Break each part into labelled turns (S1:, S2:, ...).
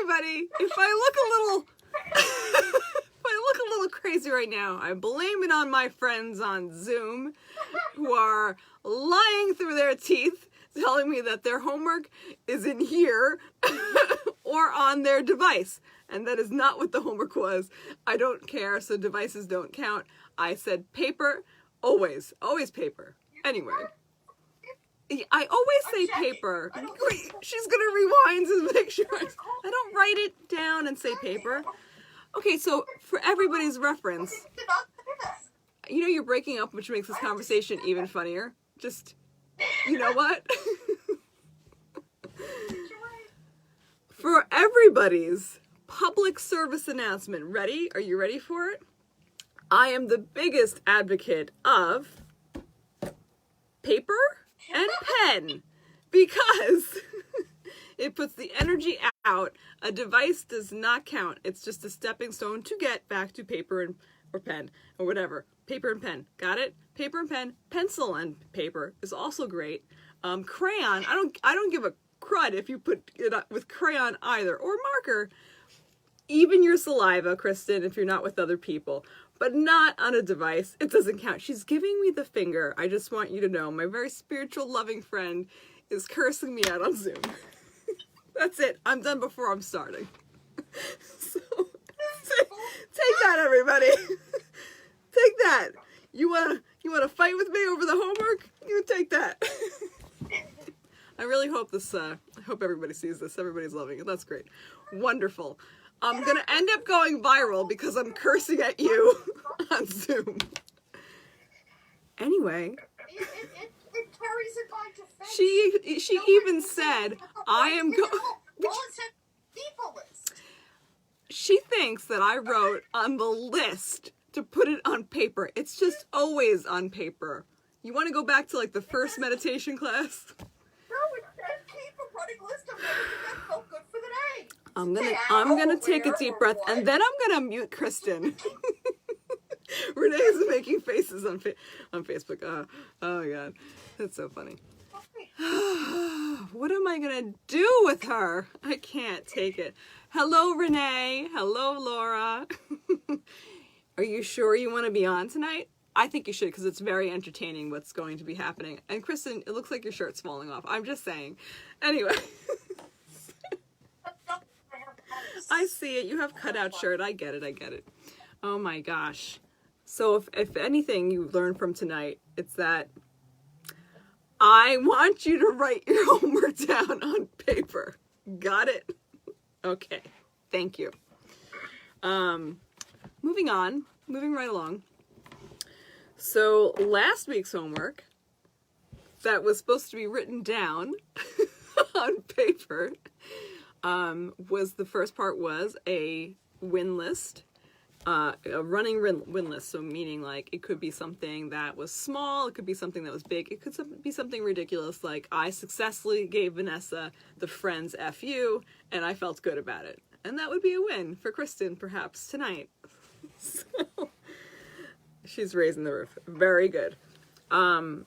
S1: everybody, if I look a little if I look a little crazy right now, I blame it on my friends on Zoom who are lying through their teeth telling me that their homework is in here or on their device. And that is not what the homework was. I don't care, so devices don't count. I said paper, always paper. Anyway, I always say paper. Wait, she's gonna rewind and make sure. I don't write it down and say paper. Okay, so for everybody's reference, you know you're breaking up, which makes this conversation even funnier. Just, you know what? For everybody's public service announcement, ready? Are you ready for it? I am the biggest advocate of paper and pen because it puts the energy out. A device does not count. It's just a stepping stone to get back to paper and or pen or whatever. Paper and pen. Got it? Paper and pen. Pencil and paper is also great. Crayon. I don't give a crud if you put it with crayon either, or marker. Even your saliva, Kristen, if you're not with other people, but not on a device. It doesn't count. She's giving me the finger. I just want you to know my very spiritual, loving friend is cursing me out on Zoom. That's it. I'm done before I'm starting. So, take that, everybody. Take that. You wanna fight with me over the homework? You take that. I really hope this. I hope everybody sees this. Everybody's loving it. That's great. Wonderful. I'm going to end up going viral because I'm cursing at you on Zoom. Anyway,
S2: it carries it by defense.
S1: she even said, I am going... She thinks that I wrote on the list to put it on paper. It's just always on paper. You want to go back to like the first meditation class?
S2: No, it said keep a running list of everything that felt good for the day.
S1: I'm gonna take a deep breath, and then I'm gonna mute Kristen. Renee is making faces on Facebook. Oh god, that's so funny. What am I gonna do with her? I can't take it. Hello, Renee. Hello, Laura. Are you sure you want to be on tonight? I think you should, because it's very entertaining what's going to be happening. And Kristen, it looks like your shirt's falling off. I'm just saying. Anyway. I see it. You have cutout shirt. I get it. Oh my gosh. So if anything you learned from tonight, it's that I want you to write your homework down on paper. Got it? Okay. Thank you. Moving right along. So last week's homework that was supposed to be written down on paper was the first part was a win list, a running win list. So meaning like it could be something that was small, it could be something that was big, it could be something ridiculous like I successfully gave Vanessa the Friends FU and I felt good about it. And that would be a win for Kristen perhaps tonight. So, she's raising the roof. Very good. I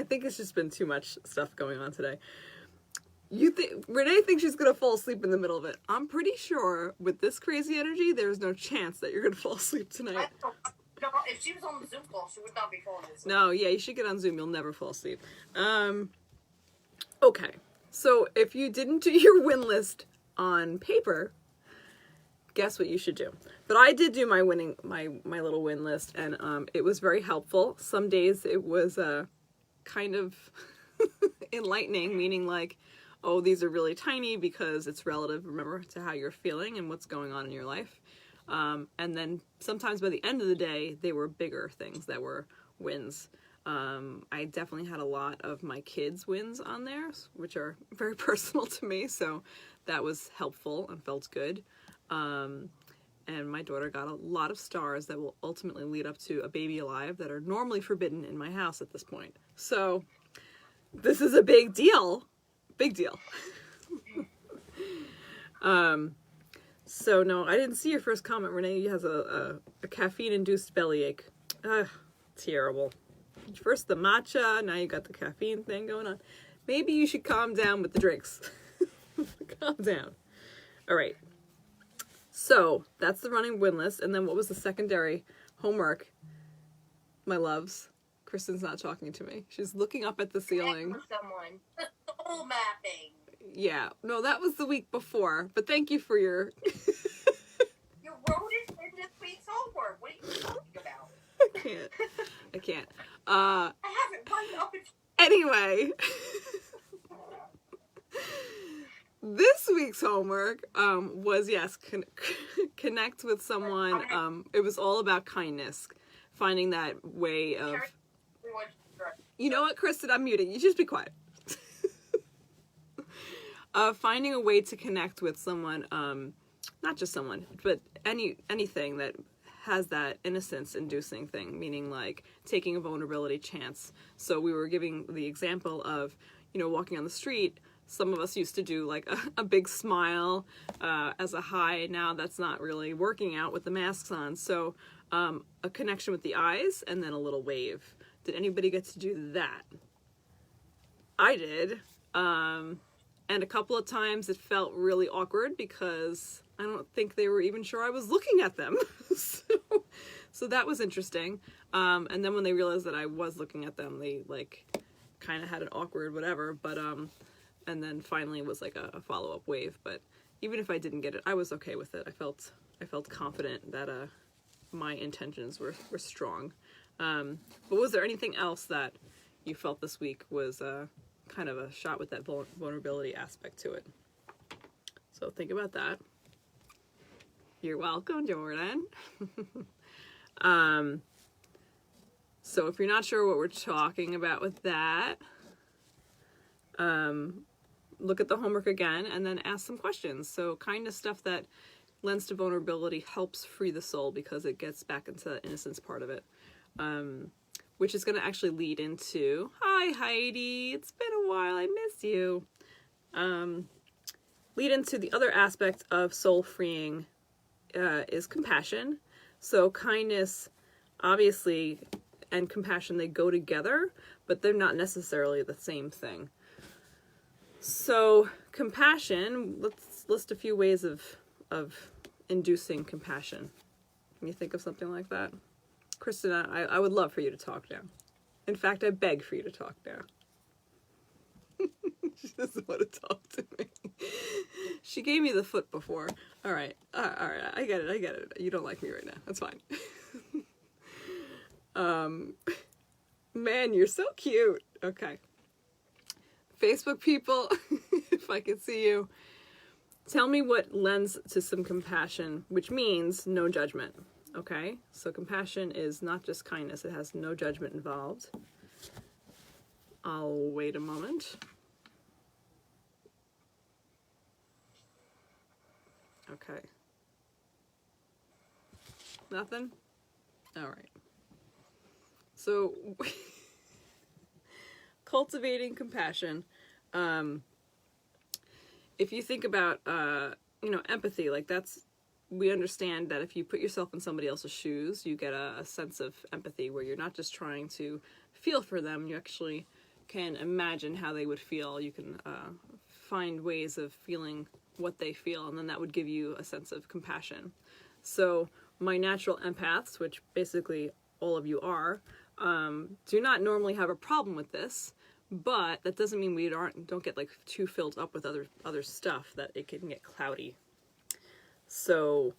S1: think it's just been too much stuff going on today. Renee thinks she's gonna fall asleep in the middle of it. I'm pretty sure with this crazy energy, there's no chance that you're gonna fall asleep tonight.
S2: No, if she was on the Zoom call, she would not be falling asleep.
S1: No, yeah, you should get on Zoom. You'll never fall asleep. Okay. So if you didn't do your win list on paper, guess what you should do. But I did do my my little win list, and it was very helpful. Some days it was kind of enlightening, meaning like, oh, these are really tiny because it's relative, remember, to how you're feeling and what's going on in your life. And then sometimes by the end of the day, they were bigger things that were wins. I definitely had a lot of my kids' wins on there, which are very personal to me, so that was helpful and felt good. And my daughter got a lot of stars that will ultimately lead up to a baby alive that are normally forbidden in my house at this point. So this is a big deal. Big deal. So no, I didn't see your first comment, Renee. You has a caffeine-induced bellyache. Terrible. First the matcha, now you got the caffeine thing going on. Maybe you should calm down with the drinks. Calm down. All right. So that's the running win list. And then what was the secondary homework? My loves. Kristen's not talking to me. She's looking up at the ceiling.
S2: Connect with someone. Soul mapping.
S1: Yeah. No, that was the week before. But thank you for your...
S2: You wrote it in this week's homework. What are you talking about?
S1: I can't.
S2: I haven't run up and...
S1: Anyway. This week's homework was, yes, connect with someone. It was all about kindness. Finding that way of... You know what, Kristen? I'm muting. You just be quiet. Finding a way to connect with someone, not just someone, but anything that has that innocence-inducing thing, meaning like taking a vulnerability chance. So we were giving the example of, walking on the street. Some of us used to do like a big smile as a hi. Now that's not really working out with the masks on. So a connection with the eyes and then a little wave. Did anybody get to do that? I did. And a couple of times it felt really awkward because I don't think they were even sure I was looking at them. So that was interesting. And then when they realized that I was looking at them, they like kind of had an awkward whatever. But and then finally it was like a follow-up wave. But even if I didn't get it, I was okay with it. I felt confident that my intentions were strong. But was there anything else that you felt this week was kind of a shot with that vulnerability aspect to it? So think about that. You're welcome, Jordan. So if you're not sure what we're talking about with that, look at the homework again and then ask some questions. So kind of stuff that lends to vulnerability helps free the soul because it gets back into that innocence part of it. Which is going to actually lead into, hi Heidi, it's been a while, I miss you. Lead into the other aspect of soul freeing is compassion. So kindness, obviously, and compassion, they go together, but they're not necessarily the same thing. So compassion, let's list a few ways of inducing compassion. Can you think of something like that? Kristen, I would love for you to talk now. In fact, I beg for you to talk now. She doesn't want to talk to me. She gave me the foot before. All right, I get it. You don't like me right now. That's fine. Man, you're so cute. Okay. Facebook people, if I could see you, tell me what lends to some compassion, which means no judgment. Okay, so compassion is not just kindness, it has no judgment involved. I'll wait a moment. Okay. Nothing? All right. So, cultivating compassion. If you think about, empathy, like we understand that if you put yourself in somebody else's shoes, you get a sense of empathy where you're not just trying to feel for them, you actually can imagine how they would feel. You can find ways of feeling what they feel, and then that would give you a sense of compassion. So my natural empaths, which basically all of you are, do not normally have a problem with this, but that doesn't mean we don't get like too filled up with other stuff that it can get cloudy. So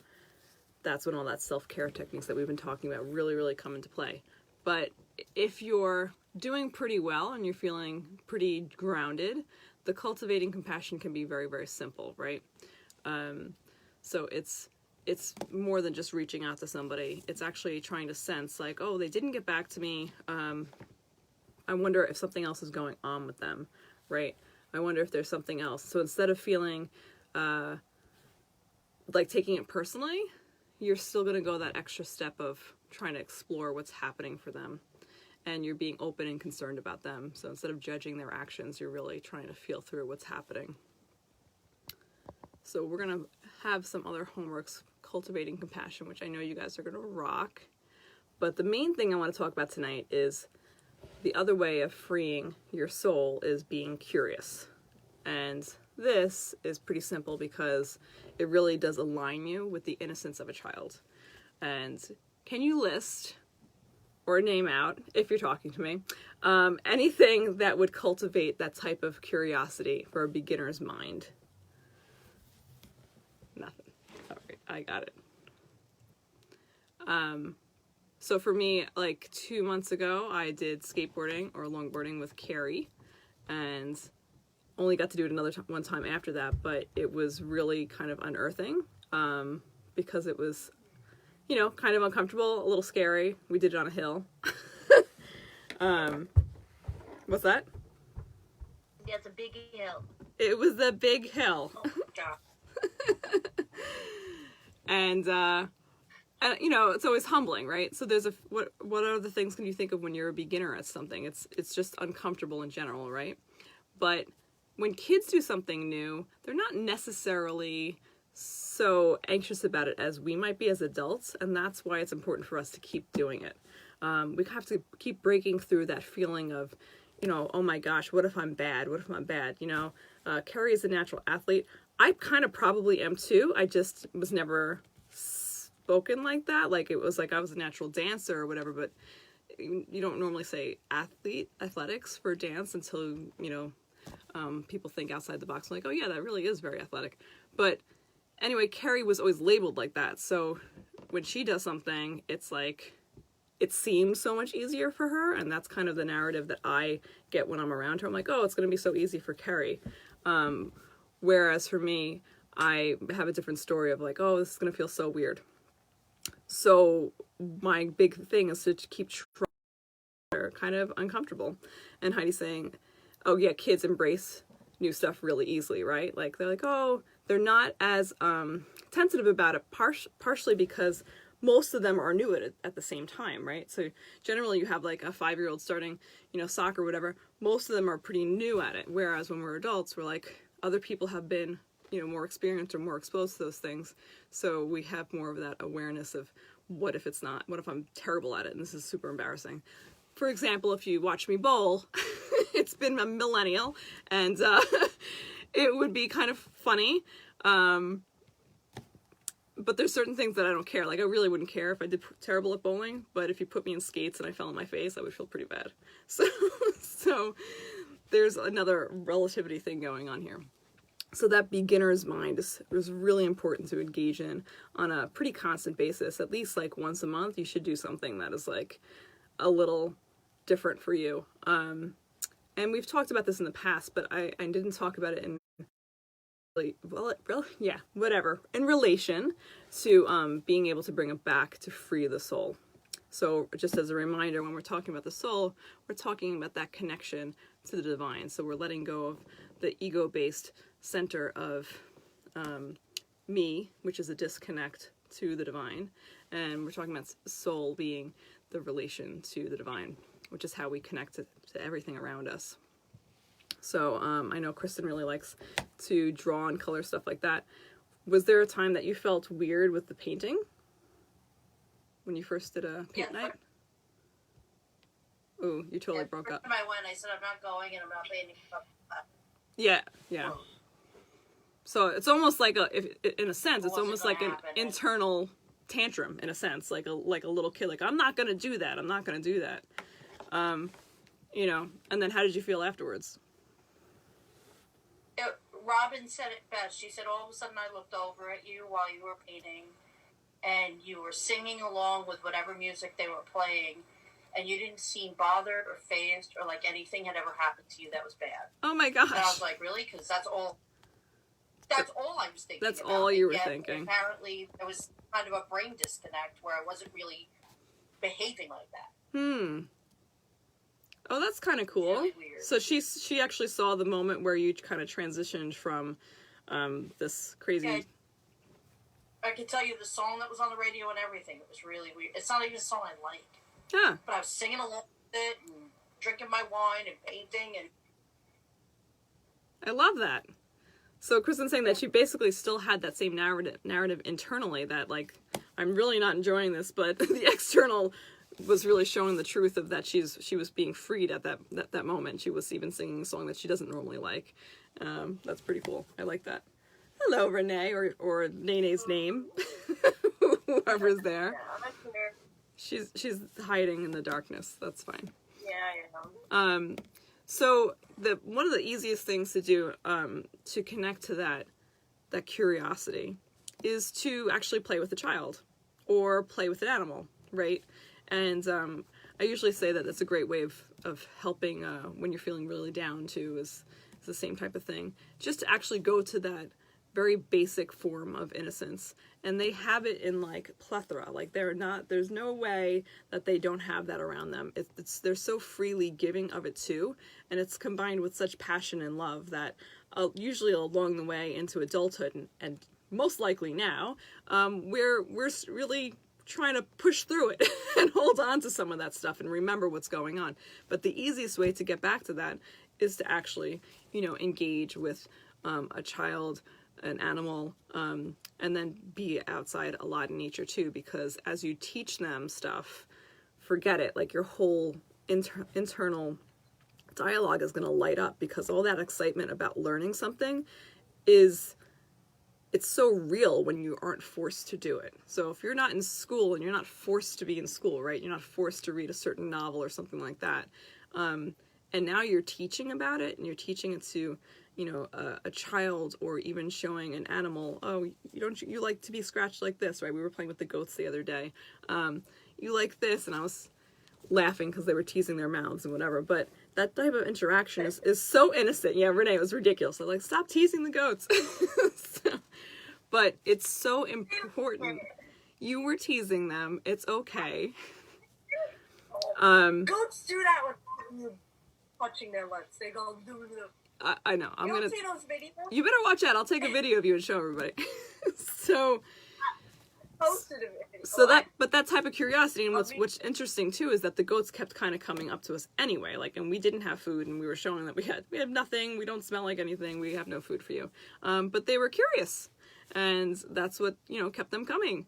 S1: that's when all that self-care techniques that we've been talking about really, really come into play. But if you're doing pretty well and you're feeling pretty grounded, the cultivating compassion can be very, very simple, right? So it's more than just reaching out to somebody. It's actually trying to sense like, oh, they didn't get back to me. I wonder if something else is going on with them, right? I wonder if there's something else. So instead of feeling like taking it personally, you're still going to go that extra step of trying to explore what's happening for them. And you're being open and concerned about them. So instead of judging their actions, you're really trying to feel through what's happening. So we're going to have some other homeworks, cultivating compassion, which I know you guys are going to rock. But the main thing I want to talk about tonight is the other way of freeing your soul is being curious. And this is pretty simple because it really does align you with the innocence of a child. And can you list or name out, if you're talking to me, anything that would cultivate that type of curiosity for a beginner's mind? Nothing. All right, I got it. So for me, like 2 months ago, I did skateboarding or longboarding with Carrie, and only got to do it one time after that, but it was really kind of unearthing, because it was, you know, kind of uncomfortable, a little scary. We did it on a hill. What's that?
S2: Yeah, it's a big hill.
S1: It was the big hill.
S2: Oh, God.
S1: And, you know, it's always humbling, right? So there's what other things can you think of when you're a beginner at something? It's just uncomfortable in general, right? But when kids do something new, they're not necessarily so anxious about it as we might be as adults, and that's why it's important for us to keep doing it. We have to keep breaking through that feeling of, you know, oh my gosh, what if I'm bad? What if I'm bad? You know, Carrie is a natural athlete. I kind of probably am too. I just was never spoken like that. Like, it was like I was a natural dancer or whatever, but you don't normally say athletics for dance until, you know, people think outside the box, like, oh yeah, that really is very athletic. But anyway, Carrie was always labeled like that. So when she does something, it's like, it seems so much easier for her. And that's kind of the narrative that I get when I'm around her. I'm like, oh, it's going to be so easy for Carrie. Whereas for me, I have a different story of like, oh, this is going to feel so weird. So my big thing is to keep trying. They're kind of uncomfortable. And Heidi's saying, oh yeah, kids embrace new stuff really easily, right? Like, they're like, oh, they're not as tentative about it, partially because most of them are new at the same time, right? So generally you have like a 5-year-old starting, you know, soccer or whatever. Most of them are pretty new at it. Whereas when we're adults, we're like, other people have been, you know, more experienced or more exposed to those things. So we have more of that awareness of what if it's not, what if I'm terrible at it and this is super embarrassing. For example, if you watch me bowl, it's been a millennial, and it would be kind of funny. But there's certain things that I don't care. Like, I really wouldn't care if I did terrible at bowling, but if you put me in skates and I fell on my face, I would feel pretty bad. So there's another relativity thing going on here. So that beginner's mind is really important to engage in on a pretty constant basis. At least like once a month, you should do something that is like a little different for you. And we've talked about this in the past, but I didn't talk about it in in relation to being able to bring it back to free the soul. So just as a reminder, when we're talking about the soul, we're talking about that connection to the divine. So we're letting go of the ego-based center of me, which is a disconnect to the divine. And we're talking about soul being the relation to the divine, which is how we connect to everything around us. So I know Kristen really likes to draw and color stuff like that. Was there a time that you felt weird with the painting? When you first did a paint night? Ooh, you totally broke up.
S2: When I went, I said, I'm not going and I'm not painting.
S1: Yeah. So it's almost like in a sense, it's almost like an internal tantrum, in a sense, like a little kid, like, I'm not going to do that. I'm not going to do that. You know, and then how did you feel afterwards?
S2: Robin said it best. She said, all of a sudden I looked over at you while you were painting and you were singing along with whatever music they were playing, and you didn't seem bothered or fazed or like anything had ever happened to you that was bad.
S1: Oh my gosh.
S2: And I was like, really? Because that's all I was thinking.
S1: That's
S2: about.
S1: all you were
S2: Yet,
S1: thinking.
S2: Apparently there was kind of a brain disconnect where I wasn't really behaving like that.
S1: Oh, that's kind of cool.
S2: Really weird.
S1: So she actually saw the moment where you kind of transitioned from this crazy...
S2: Yeah, I can tell you the song that was on the radio and everything. It was really weird. It's not even a song I like.
S1: Huh.
S2: But I was singing along with it and drinking my wine and painting. And
S1: I love that. So Kristen's saying that she basically still had that same narrative internally, that like, I'm really not enjoying this, but the external was really showing the truth of that she was being freed at that moment. She was even singing a song that she doesn't normally like. That's pretty cool. I like that. Hello, Renee, or Nene's name, whoever's there.
S2: Yeah, I'm here.
S1: She's hiding in the darkness. That's fine.
S2: Yeah, I am.
S1: So one of the easiest things to do to connect to that curiosity is to actually play with a child or play with an animal, right? And I usually say that that's a great way of helping when you're feeling really down too, is the same type of thing. Just to actually go to that very basic form of innocence. And they have it in like plethora. Like there's no way that they don't have that around them. They're so freely giving of it too. And it's combined with such passion and love that usually along the way into adulthood and most likely now, we're really trying to push through it and hold on to some of that stuff and remember what's going on. But the easiest way to get back to that is to actually, engage with a child, an animal, and then be outside a lot in nature too, because as you teach them stuff, forget it, like your whole internal dialogue is going to light up, because all that excitement about learning something it's so real when you aren't forced to do it. So if you're not in school and you're not forced to be in school, right? You're not forced to read a certain novel or something like that. And now you're teaching about it, and you're teaching it to, a child, or even showing an animal, oh, you like to be scratched like this, right? We were playing with the goats the other day. You like this, and I was laughing because they were teasing their mouths and whatever, but that type of interaction is so innocent. Yeah, Renee, it was ridiculous. I'm like, stop teasing the goats. But it's so important. You were teasing them. It's okay.
S2: Goats do that when you're touching their lips. They go do.
S1: I know.
S2: You don't see those videos?
S1: You better watch out. I'll take a video of you and show everybody. So that type of curiosity, and what's interesting too is that the goats kept kind of coming up to us anyway, like, and we didn't have food, and we were showing that we have nothing, we don't smell like anything, we have no food for you, but they were curious, and that's what kept them coming.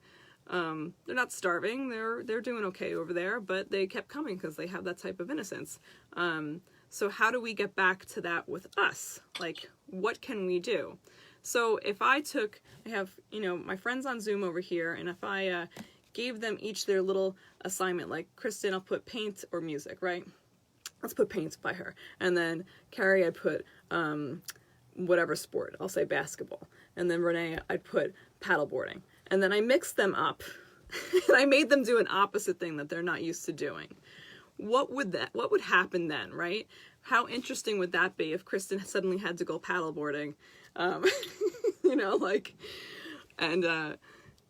S1: They're not starving, they're doing okay over there, but they kept coming because they have that type of innocence. So how do we get back to that with us? Like, what can we do? So if I have, my friends on Zoom over here, and if I gave them each their little assignment, like Kristen, I'll put paint or music, right? Let's put paint by her. And then Carrie, I'd put whatever sport. I'll say basketball. And then Renee, I'd put paddleboarding. And then I mixed them up, and I made them do an opposite thing that they're not used to doing. What would happen then, right? How interesting would that be if Kristen suddenly had to go paddleboarding? And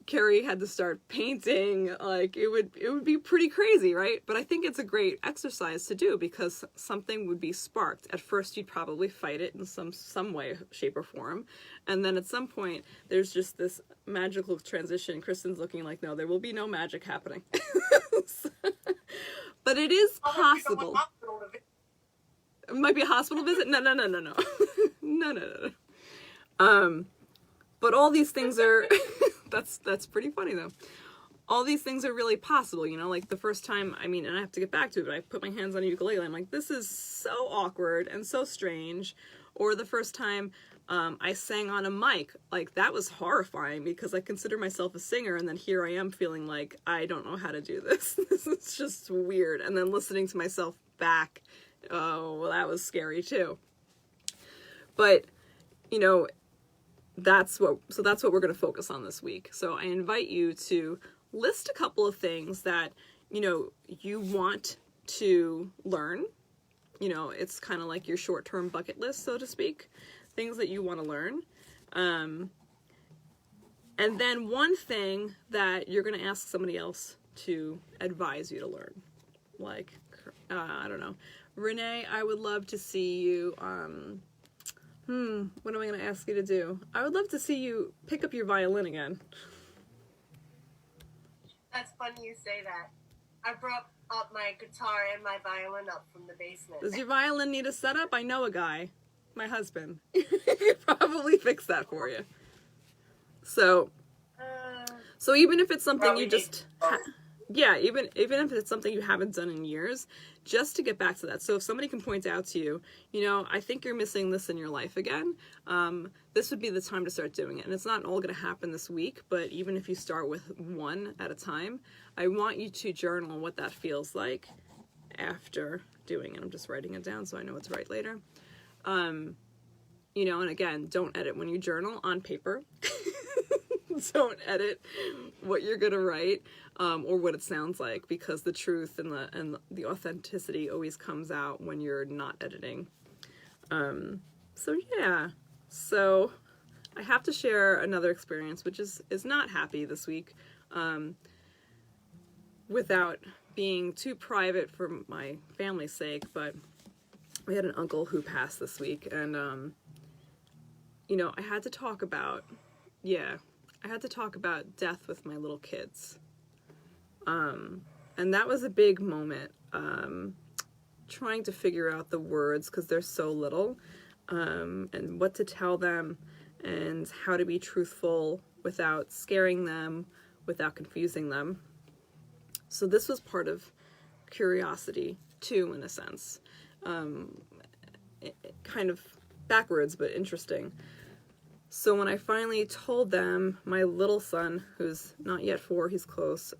S1: Carrie had to start painting. Like, it would be pretty crazy, right? But I think it's a great exercise to do, because something would be sparked. At first, you'd probably fight it in some way, shape, or form. And then at some point, there's just this magical transition. Kristen's looking like, no, there will be no magic happening. But it is possible. It might be a hospital visit? No. No. But all these things are, that's pretty funny though. All these things are really possible, like the first time, and I have to get back to it, but I put my hands on a ukulele, I'm like, this is so awkward and so strange. Or the first time I sang on a mic, like, that was horrifying, because I consider myself a singer, and then here I am feeling like I don't know how to do this. This is just weird. And then listening to myself back, oh, well, that was scary too. But, that's what we're going to focus on this week. So I invite you to list a couple of things that, you want to learn. It's kind of like your short-term bucket list, so to speak, things that you want to learn. And then one thing that you're going to ask somebody else to advise you to learn. Like, I don't know, Renee, I would love to see you, what am I going to ask you to do? I would love to see you pick up your violin again.
S2: That's funny you say that. I brought up my guitar and my violin up from the basement.
S1: Does your violin need a setup? I know a guy, my husband. He could probably fix that for you. So even if it's something you just yeah, even if it's something you haven't done in years, just to get back to that. So if somebody can point out to you, you know, I think you're missing this in your life again, this would be the time to start doing it. And it's not all going to happen this week, but even if you start with one at a time, I want you to journal what that feels like after doing it. I'm just writing it down so I know it's right later. You know, and again, don't edit when you journal on paper. Don't edit what you're gonna write, or what it sounds like, because the truth and the authenticity always comes out when you're not editing. So yeah, so I have to share another experience, which is not happy this week, without being too private for my family's sake. But we had an uncle who passed this week, and you know, I had to talk about death with my little kids. And that was a big moment, trying to figure out the words, because they're so little, and what to tell them, and how to be truthful without scaring them, without confusing them. So this was part of Curiosity too, in a sense. Kind of backwards, but interesting. So when I finally told them, my little son, who's not yet 4, he's close,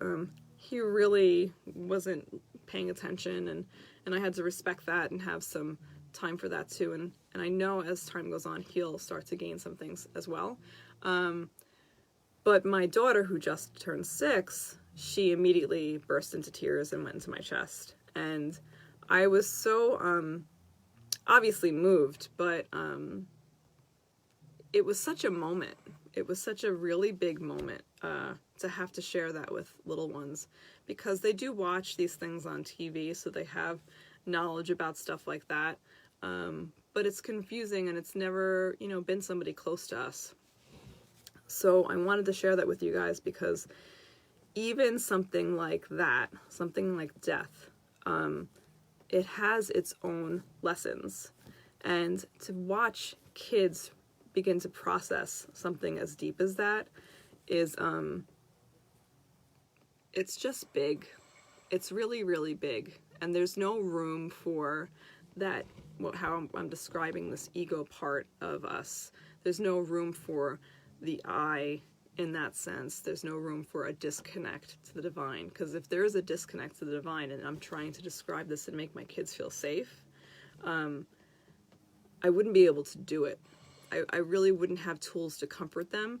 S1: he really wasn't paying attention, and I had to respect that and have some time for that too. And I know as time goes on, he'll start to gain some things as well. But my daughter, who just turned 6, she immediately burst into tears and went into my chest. And I was so obviously moved, but it was such a moment. It was such a really big moment to have to share that with little ones, because they do watch these things on TV, so they have knowledge about stuff like that. But it's confusing, and it's never, you know, been somebody close to us. So I wanted to share that with you guys, because even something like that, something like death, it has its own lessons. And to watch kids begin to process something as deep as that is, it's just big. It's really, really big. And there's no room for that, how I'm describing this ego part of us. There's no room for the I in that sense. There's no room for a disconnect to the divine. Because if there is a disconnect to the divine, and I'm trying to describe this and make my kids feel safe, I wouldn't be able to do it. I really wouldn't have tools to comfort them.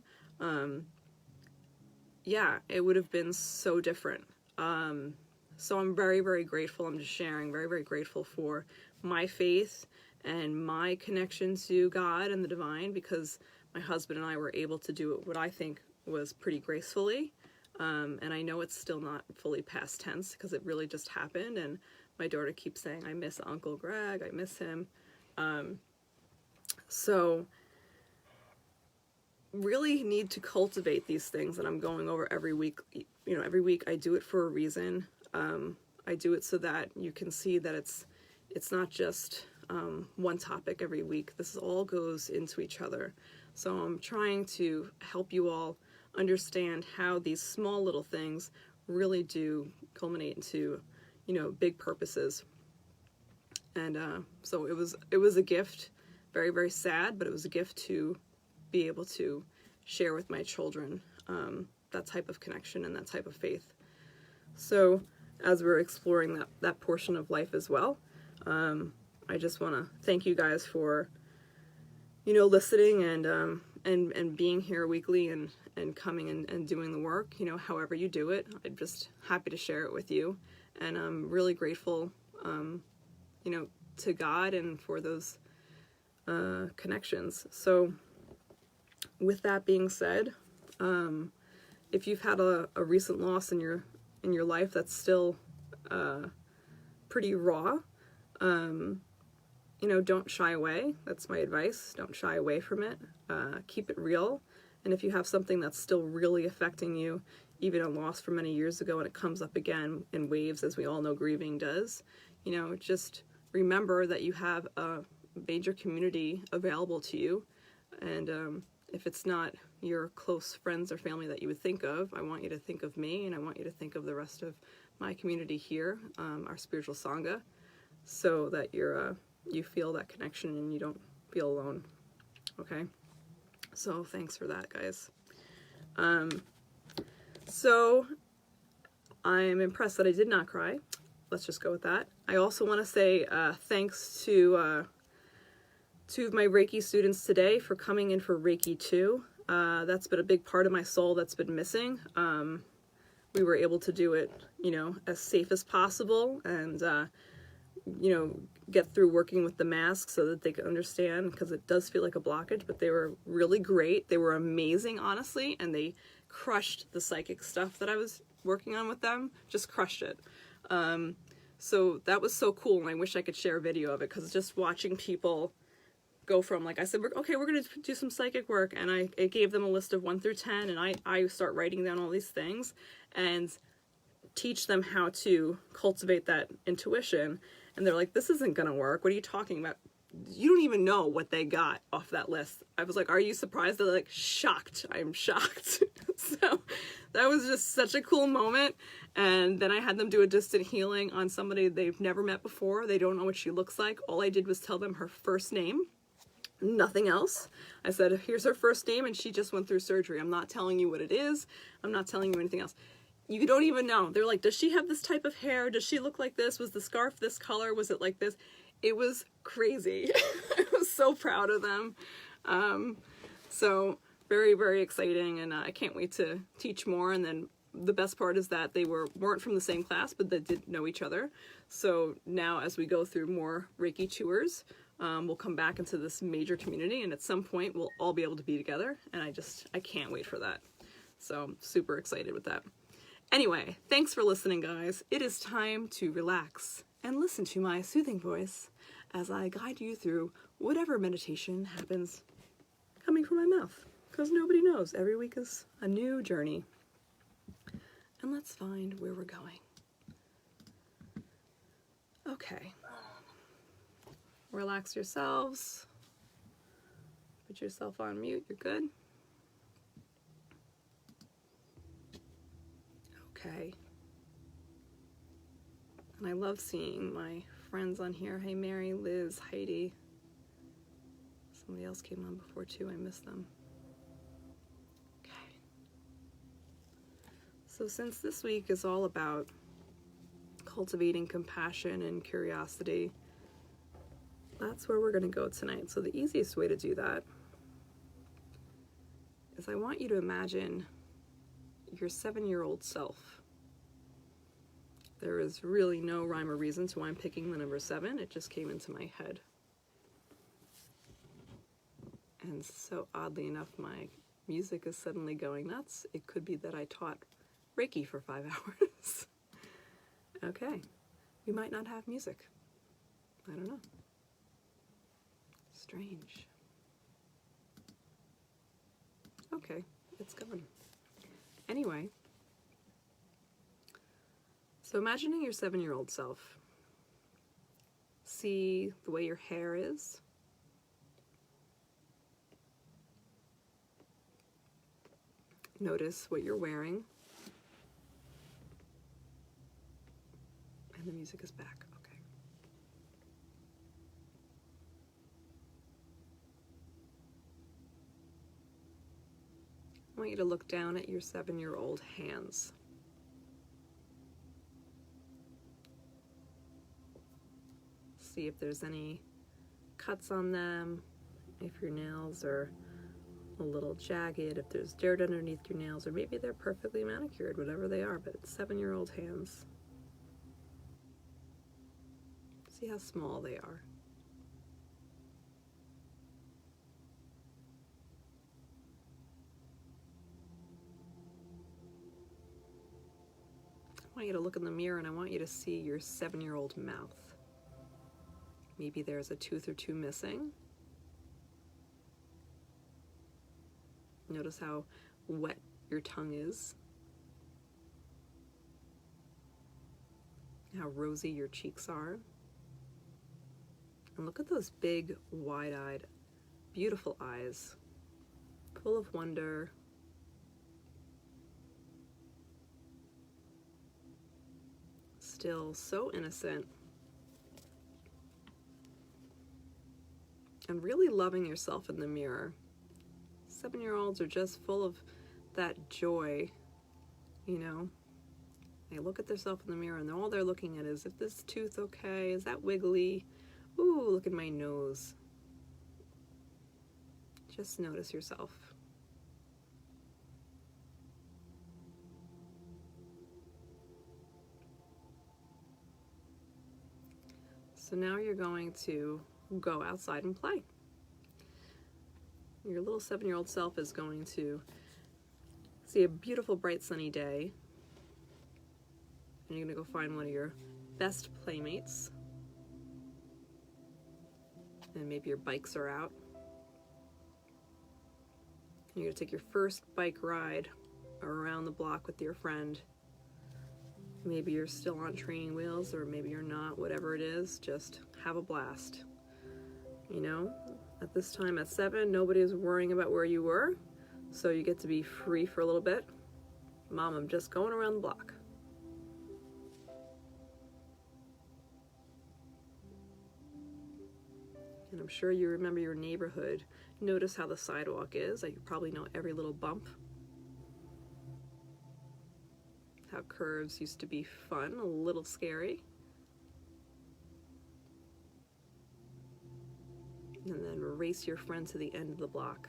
S1: Yeah, it would have been so different. So I'm very, very grateful. I'm just sharing, very, very grateful for my faith and my connection to God and the divine, because my husband and I were able to do it, what I think was pretty gracefully. And I know it's still not fully past tense, because it really just happened. And my daughter keeps saying, I miss Uncle Greg, I miss him. So really need to cultivate these things that I'm going over every week. You know, every week I do it for a reason. I do it so that you can see that it's not just one topic every week. This all goes into each other. So I'm trying to help you all understand how these small little things really do culminate into, you know, big purposes. And so it was a gift, very, very sad, but it was a gift to be able to share with my children that type of connection and that type of faith. So as we're exploring that portion of life as well, I just want to thank you guys for, you know, listening and being here weekly and coming and doing the work, you know, however you do it. I'm just happy to share it with you. And I'm really grateful, you know, to God and for those connections. So with that being said, if you've had a recent loss in your life that's still pretty raw, you know, don't shy away. That's my advice. Don't shy away from it. Keep it real. And if you have something that's still really affecting you, even a loss from many years ago, and it comes up again in waves, as we all know grieving does, you know, just remember that you have a major community available to you. And if it's not your close friends or family that you would think of, I want you to think of me, and I want you to think of the rest of my community here, our spiritual sangha, so that you feel that connection and you don't feel alone. Okay? So thanks for that, guys. So I'm impressed that I did not cry. Let's just go with that. I also want to say thanks to two of my Reiki students today for coming in for Reiki 2. That's been a big part of my soul that's been missing. We were able to do it, as safe as possible, and, get through working with the mask so that they could understand, because it does feel like a blockage, but they were really great. They were amazing, honestly, and they crushed the psychic stuff that I was working on with them. Just crushed it. So that was so cool, and I wish I could share a video of it, because just watching people go from, like I said, we're going to do some psychic work, and I gave them a list of 1 through 10, and I start writing down all these things and teach them how to cultivate that intuition, and they're like, this isn't going to work. What are you talking about? You don't even know what they got off that list. I was like, are you surprised? They're like, shocked. I'm shocked. So that was just such a cool moment. And then I had them do a distant healing on somebody they've never met before. They don't know what she looks like. All I did was tell them her first name, nothing else. I said, here's her first name, and she just went through surgery. I'm not telling you what it is. I'm not telling you anything else. You don't even know. They're like, does she have this type of hair? Does she look like this? Was the scarf this color? Was it like this? It was crazy. I was so proud of them. So very, very exciting, and I can't wait to teach more. And then the best part is that they weren't from the same class, but they did know each other. So now as we go through more Reiki tours, we'll come back into this major community, and at some point we'll all be able to be together, and I can't wait for that. So super excited with that. Anyway, thanks for listening, guys. It is time to relax and listen to my soothing voice as I guide you through whatever meditation happens coming from my mouth, because nobody knows. Every week is a new journey. And let's find where we're going. Okay. Relax yourselves. Put yourself on mute. You're good. Okay. And I love seeing my friends on here. Hey, Mary, Liz, Heidi. Somebody else came on before too. I missed them. Okay. So since this week is all about cultivating compassion and curiosity, that's where we're going to go tonight. So the easiest way to do that is I want you to imagine your 7-year-old self. There is really no rhyme or reason to why I'm picking the number 7. It just came into my head. And so oddly enough, my music is suddenly going nuts. It could be that I taught Reiki for 5 hours. Okay. We might not have music. I don't know. Strange. Okay, it's gone. Anyway, so imagining your 7-year-old self. See the way your hair is. Notice what you're wearing. And the music is back. Okay. I want you to look down at your 7-year-old hands. See if there's any cuts on them, if your nails are a little jagged, if there's dirt underneath your nails, or maybe they're perfectly manicured, whatever they are, but it's 7-year-old hands. See how small they are. I want you to look in the mirror, and I want you to see your 7-year-old mouth. Maybe there's a tooth or two missing. Notice how wet your tongue is. How rosy your cheeks are. And look at those big, wide-eyed, beautiful eyes. full of wonder. Still so innocent. And really loving yourself in the mirror. 7-year-olds are just full of that joy, you know. They look at themselves in the mirror and all they're looking at is, if this tooth okay? Is that wiggly? Ooh, look at my nose. Just notice yourself. So now you're going to go outside and play. Your little 7-year-old self is going to see a beautiful, bright, sunny day. And you're going to go find one of your best playmates. And maybe your bikes are out. And you're going to take your first bike ride around the block with your friend. Maybe you're still on training wheels, or maybe you're not, whatever it is, just have a blast. You know, at this time at 7, nobody is worrying about where you were, so you get to be free for a little bit. Mom, I'm just going around the block. And I'm sure you remember your neighborhood. Notice how the sidewalk is. You probably know every little bump. How curves used to be fun, a little scary. And then race your friend to the end of the block.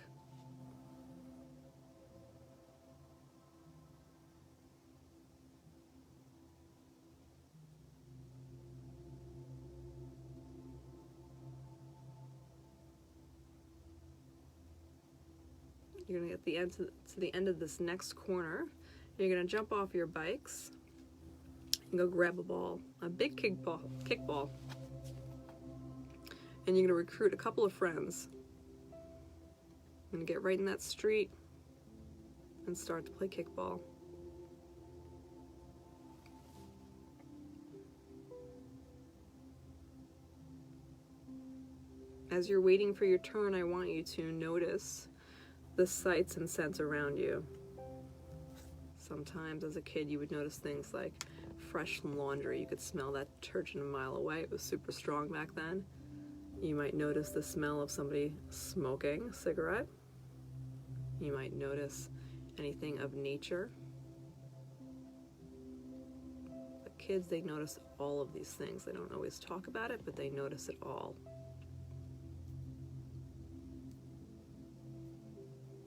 S1: You're gonna get to the end of this next corner. You're gonna jump off your bikes and go grab a ball, a big kickball. And you're gonna recruit a couple of friends. You're gonna get right in that street and start to play kickball. As you're waiting for your turn, I want you to notice the sights and scents around you. Sometimes as a kid you would notice things like fresh laundry. You could smell that detergent a mile away. It was super strong back then. You might notice the smell of somebody smoking a cigarette. You might notice anything of nature. But kids, they notice all of these things. They don't always talk about it, but they notice it all.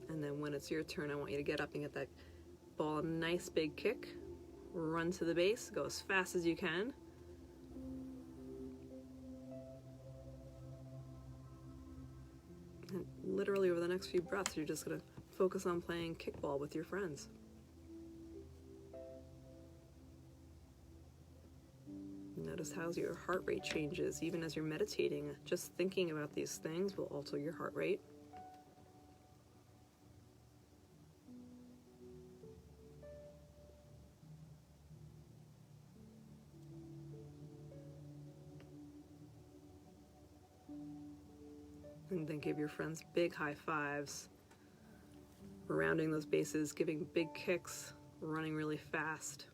S1: And then when it's your turn, I want you to get up and get that ball a nice big kick. Run to the base, go as fast as you can. And literally over the next few breaths, you're just gonna focus on playing kickball with your friends. Notice how your heart rate changes even as you're meditating. Just thinking about these things will alter your heart rate. And then give your friends big high fives, rounding those bases, giving big kicks, running really fast.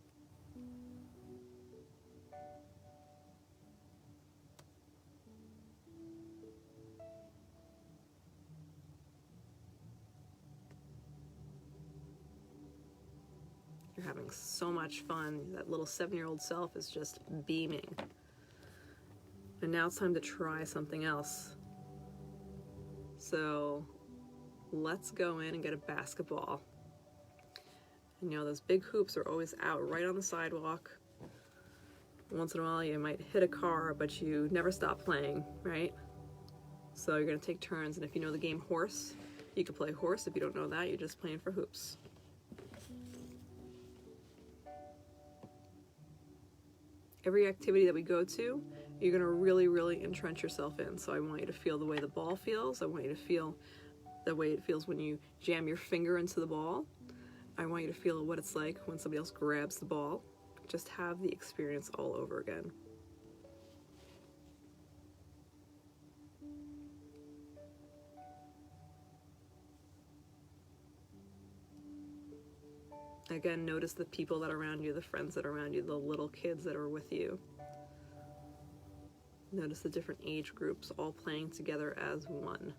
S1: You're having so much fun. That little 7-year-old self is just beaming. And now it's time to try something else. So let's go in and get a basketball. And you know, those big hoops are always out right on the sidewalk. Once in a while you might hit a car, but you never stop playing, right? So you're gonna take turns, and if you know the game horse, you can play horse. If you don't know that, you're just playing for hoops. Every activity that we go to, you're gonna really, really entrench yourself in. So I want you to feel the way the ball feels. I want you to feel the way it feels when you jam your finger into the ball. I want you to feel what it's like when somebody else grabs the ball. Just have the experience all over again. Again, notice the people that are around you, the friends that are around you, the little kids that are with you. Notice the different age groups all playing together as one.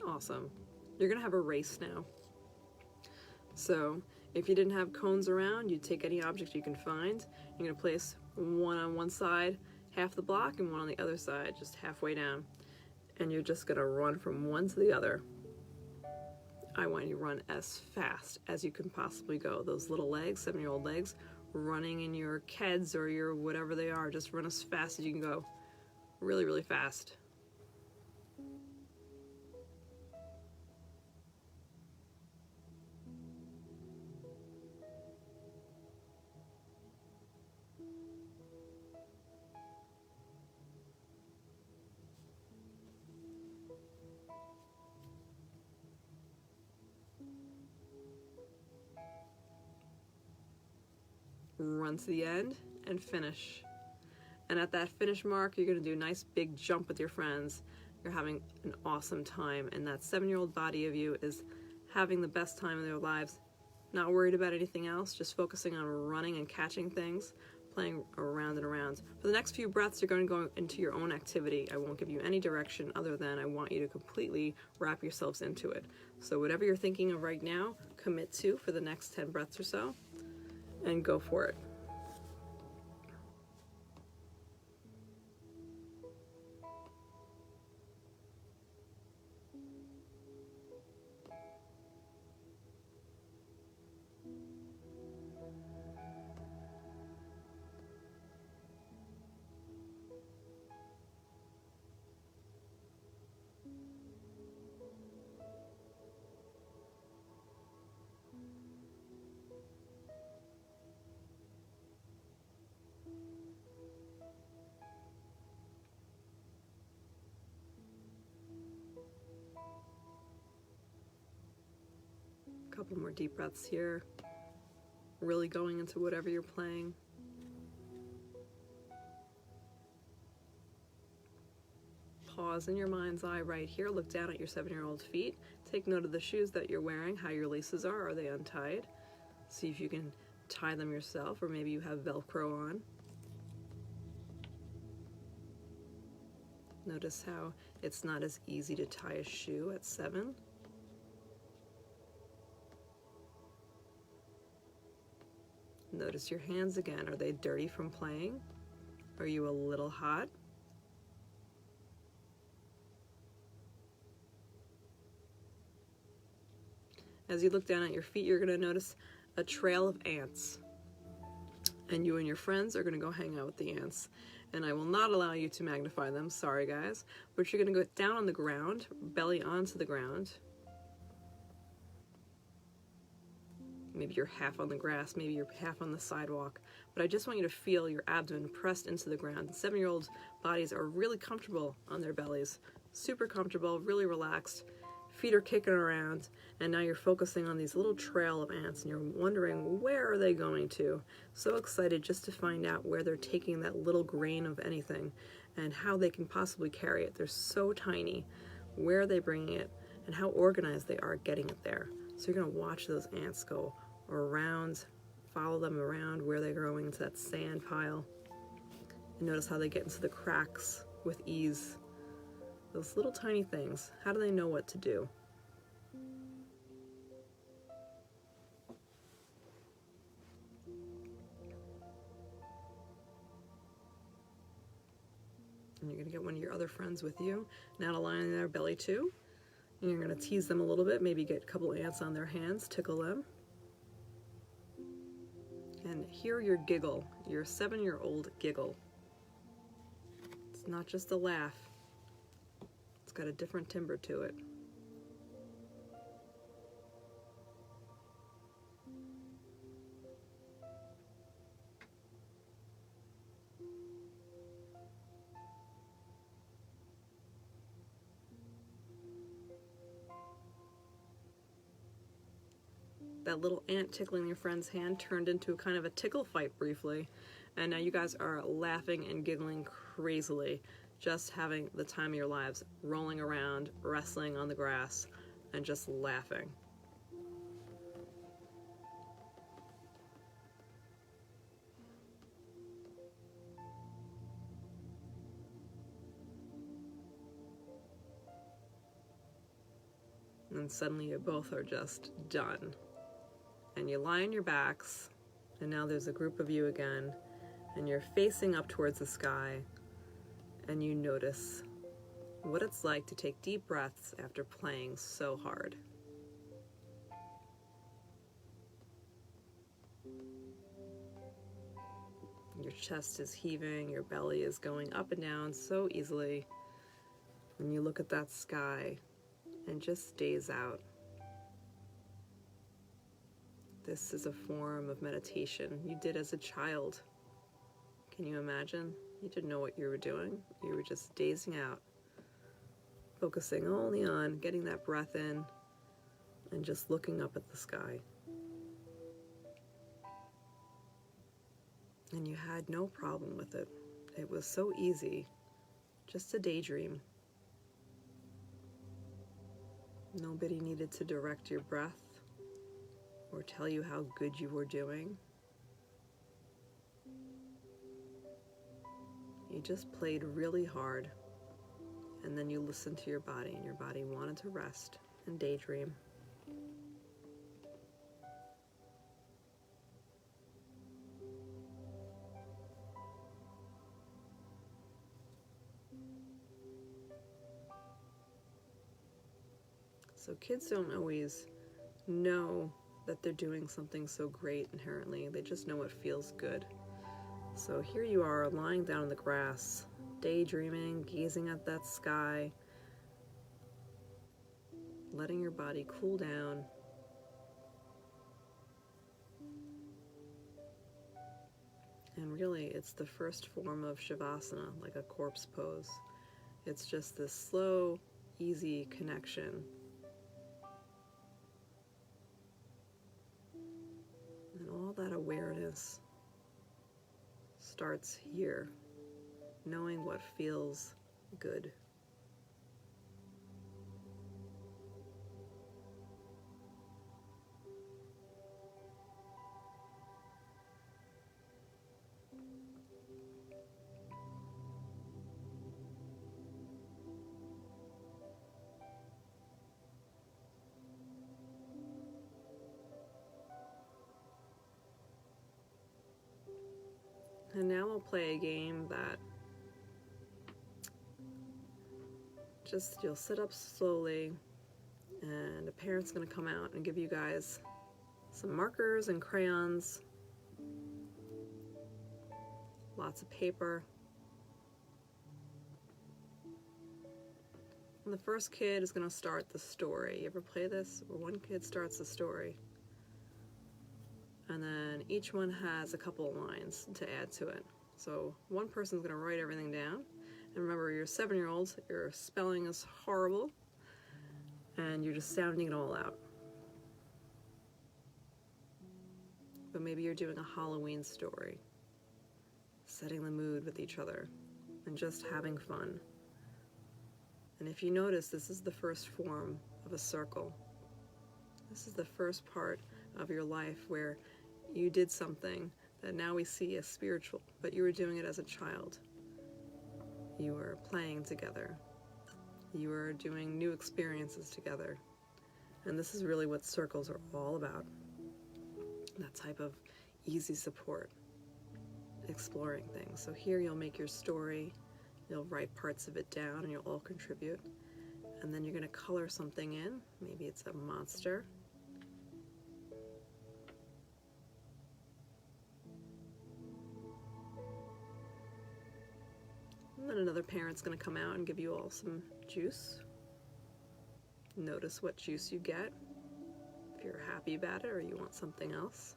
S1: Awesome. You're going to have a race now. So if you didn't have cones around, you take any object you can find. You're going to place one on one side, half the block, and one on the other side, just halfway down. And you're just going to run from one to the other. I want you to run as fast as you can possibly go. Those little legs, 7-year-old legs, running in your Keds or your whatever they are, just run as fast as you can go. Really, really fast. Run to the end and finish. And at that finish mark, you're going to do a nice big jump with your friends. You're having an awesome time, and that 7-year-old body of you is having the best time of their lives, not worried about anything else, just focusing on running and catching things, playing around and around. For the next few breaths, you're going to go into your own activity. I won't give you any direction other than I want you to completely wrap yourselves into it. So whatever you're thinking of right now, commit to for the next 10 breaths or so, and go for it. Couple more deep breaths here, really going into whatever you're playing. Pause in your mind's eye right here, look down at your 7-year-old feet, take note of the shoes that you're wearing, how your laces are they untied? See if you can tie them yourself, or maybe you have Velcro on. Notice how it's not as easy to tie a shoe at 7. Notice your hands again. Are they dirty from playing? Are you a little hot? As you look down at your feet, you're going to notice a trail of ants. And you and your friends are going to go hang out with the ants. And I will not allow you to magnify them, sorry guys. But you're going to go down on the ground, belly onto the ground. Maybe you're half on the grass, maybe you're half on the sidewalk. But I just want you to feel your abdomen pressed into the ground. 7-year-old bodies are really comfortable on their bellies. Super comfortable, really relaxed. Feet are kicking around, and now you're focusing on these little trail of ants, and you're wondering, where are they going to? So excited just to find out where they're taking that little grain of anything, and how they can possibly carry it. They're so tiny. Where are they bringing it, and how organized they are getting it there. So you're going to watch those ants go around, follow them around where they're going into that sand pile, and notice how they get into the cracks with ease. Those little tiny things, how do they know what to do? And you're going to get one of your other friends with you, now to lie on their belly too. And you're going to tease them a little bit, maybe get a couple ants on their hands, tickle them. And hear your giggle, your 7-year-old giggle. It's not just a laugh. It's got a different timbre to it. that little ant tickling your friend's hand turned into kind of a tickle fight briefly, and now you guys are laughing and giggling crazily, just having the time of your lives, rolling around, wrestling on the grass, and just laughing. And suddenly you both are just done. And you lie on your backs, and now there's a group of you again, and you're facing up towards the sky, and you notice what it's like to take deep breaths after playing so hard. Your chest is heaving, your belly is going up and down so easily, and you look at that sky and just gaze out. This is a form of meditation you did as a child. Can you imagine? You didn't know what you were doing. You were just gazing out, focusing only on getting that breath in and just looking up at the sky. And you had no problem with it. It was so easy, just a daydream. Nobody needed to direct your breath or tell you how good you were doing. You just played really hard, and then you listened to your body, and your body wanted to rest and daydream. So kids don't always know that they're doing something so great inherently. They just know it feels good. So here you are lying down in the grass, daydreaming, gazing at that sky, letting your body cool down. And really, it's the first form of Shavasana, like a corpse pose. It's just this slow, easy connection. And all that awareness starts here, knowing what feels good. And now we'll play a game that just you'll sit up slowly, and a parent's going to come out and give you guys some markers and crayons, lots of paper. And the first kid is going to start the story. You ever play this? Where one kid starts the story, and then each one has a couple of lines to add to it. So one person's going to write everything down. And remember, you're 7-year-olds, your spelling is horrible, and you're just sounding it all out. But maybe you're doing a Halloween story, setting the mood with each other, and just having fun. And if you notice, this is the first form of a circle. This is the first part of your life where you did something that now we see as spiritual, but you were doing it as a child. You were playing together. You were doing new experiences together. And this is really what circles are all about. That type of easy support, exploring things. So here you'll make your story, you'll write parts of it down, and you'll all contribute. And then you're going to color something in. Maybe it's a monster. And then another parent's going to come out and give you all some juice. Notice what juice you get, if you're happy about it or you want something else.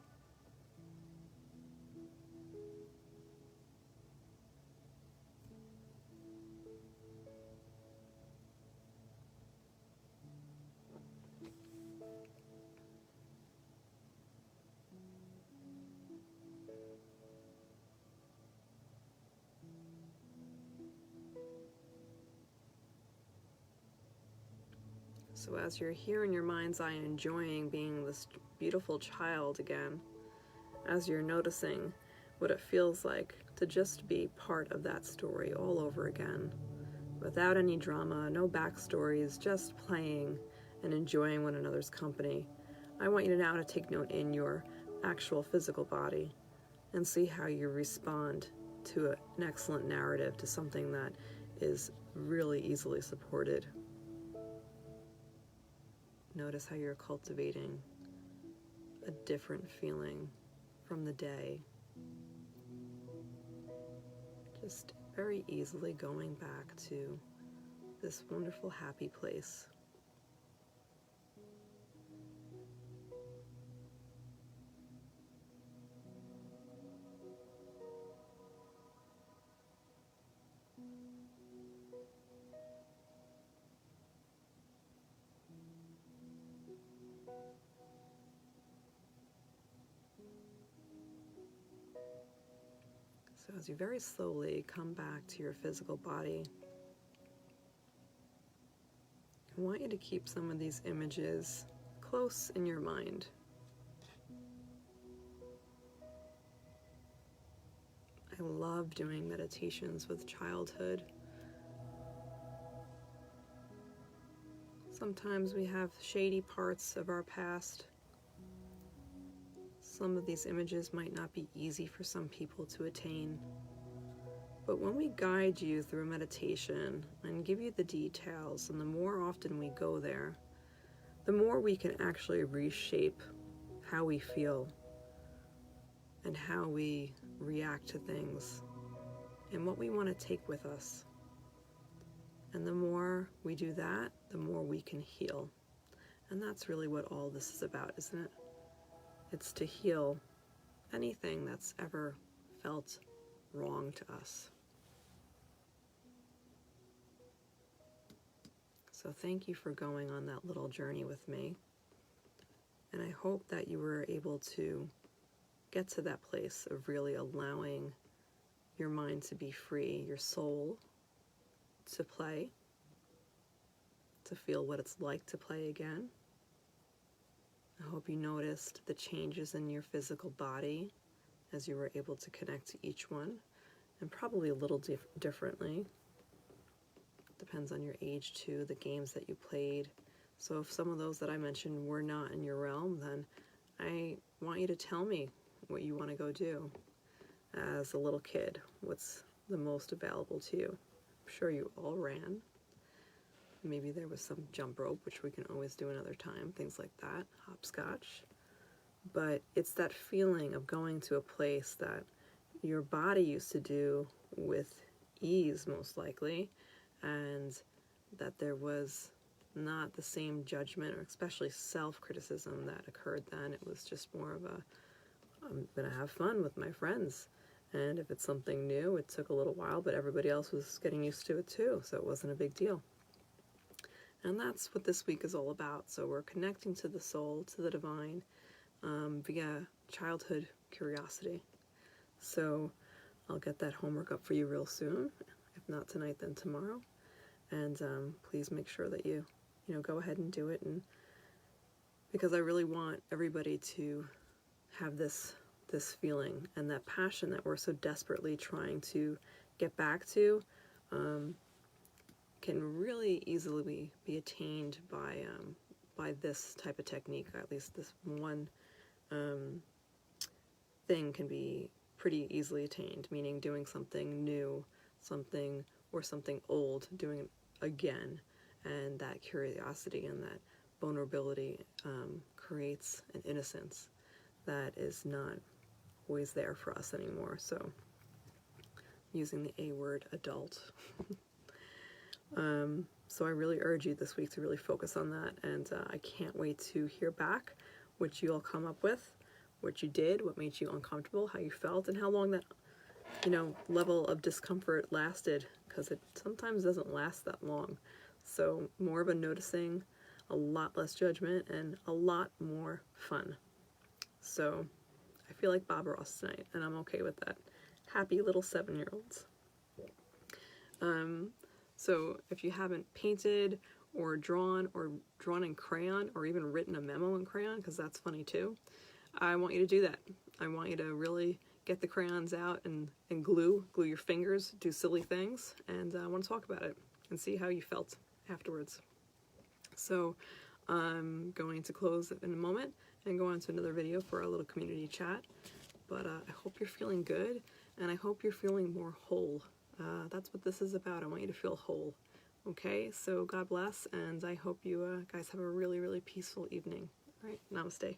S1: So as you're here in your mind's eye enjoying being this beautiful child again, as you're noticing what it feels like to just be part of that story all over again, without any drama, no backstories, just playing and enjoying one another's company, I want you now to take note in your actual physical body and see how you respond to an excellent narrative, to something that is really easily supported. Notice how you're cultivating a different feeling from the day. Just very easily going back to this wonderful, happy place. So as you very slowly come back to your physical body, I want you to keep some of these images close in your mind. I love doing meditations with childhood. Sometimes we have shady parts of our past. Some of these images might not be easy for some people to attain. But when we guide you through a meditation and give you the details, and the more often we go there, the more we can actually reshape how we feel and how we react to things and what we want to take with us. And the more we do that, the more we can heal. And that's really what all this is about, isn't it? It's to heal anything that's ever felt wrong to us. So thank you for going on that little journey with me. And I hope that you were able to get to that place of really allowing your mind to be free, your soul to play, to feel what it's like to play again. I hope you noticed the changes in your physical body as you were able to connect to each one, and probably a little differently. Depends on your age too, the games that you played. So if some of those that I mentioned were not in your realm, then I want you to tell me what you want to go do as a little kid. What's the most available to you? I'm sure you all ran. Maybe there was some jump rope, which we can always do another time, things like that, hopscotch. But it's that feeling of going to a place that your body used to do with ease, most likely, and that there was not the same judgment, or especially self-criticism that occurred then. It was just more of a, I'm gonna have fun with my friends. And if it's something new, it took a little while, but everybody else was getting used to it too, so it wasn't a big deal. And that's what this week is all about. So we're connecting to the soul, to the divine, via childhood curiosity. So I'll get that homework up for you real soon. If not tonight, then tomorrow. And please make sure that you go ahead and do it. And because I really want everybody to have this feeling and that passion that we're so desperately trying to get back to, can really easily be attained by this type of technique. At least this one thing can be pretty easily attained, meaning doing something new, something old, doing it again. And that curiosity and that vulnerability creates an innocence that is not always there for us anymore. So using the A word, adult. So I really urge you this week to really focus on that, and I can't wait to hear back what you all come up with, what you did, what made you uncomfortable, how you felt, and how long that level of discomfort lasted, because it sometimes doesn't last that long. So more of a noticing, a lot less judgment, and a lot more fun. So I feel like Bob Ross tonight, and I'm okay with that. Happy little 7-year-olds. So if you haven't painted or drawn in crayon, or even written a memo in crayon, because that's funny too. I want you to do that. I want you to really get the crayons out and glue your fingers, do silly things, and I want to talk about it and see how you felt afterwards. So I'm going to close in a moment and go on to another video for our little community chat. But I hope you're feeling good, and I hope you're feeling more whole. That's what this is about. I want you to feel whole. Okay, so God bless, and I hope you guys have a really, really peaceful evening. All right, namaste.